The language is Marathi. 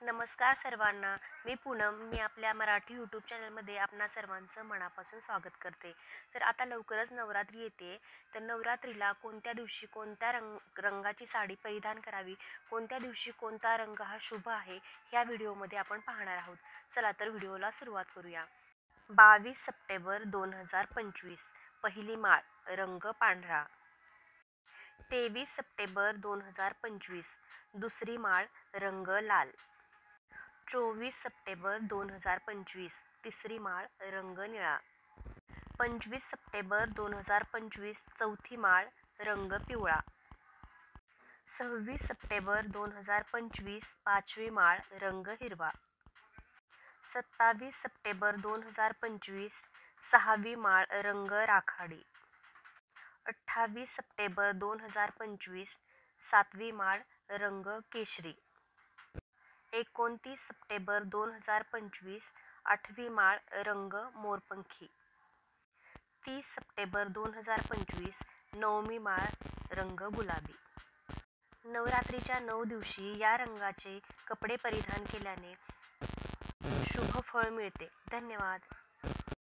नमस्कार सर्वांना. मी पूनम. मी आपल्या मराठी यूट्यूब चॅनलमध्ये आपणा सर्वांचं मनापासून स्वागत करते. तर आता लवकरच नवरात्री येते. तर नवरात्रीला कोणत्या दिवशी कोणत्या रंगाची साडी परिधान करावी, कोणत्या दिवशी कोणता रंग हा शुभ आहे, ह्या व्हिडिओमध्ये आपण पाहणार आहोत. चला तर व्हिडिओला सुरुवात करूया. 22 सप्टेंबर 2025. पहिली माळ रंग पांढरा. 23 सप्टेंबर 2025. दुसरी माळ रंग लाल. 24 सप्टेंबर 2025. तिसरी माळ रंग निळा. 25 सप्टेंबर 2025. चौथी माळ रंग पिवळा. 26 सप्टेंबर 2025. पाचवी माळ रंग हिरवा. 27 सप्टेंबर 2025. सहावी माळ रंग राखाडी. 28 सप्टेंबर 2025. सातवी माळ रंग केशरी. 29 सप्टेंबर 2025. आठवी माळ रंग मोरपंखी. 30 सप्टेंबर 2025. नवमी माळ रंग गुलाबी. नवरात्रीच्या 9 दिवशी या रंगाचे कपडे परिधान केल्याने शुभ फळ मिळते. धन्यवाद.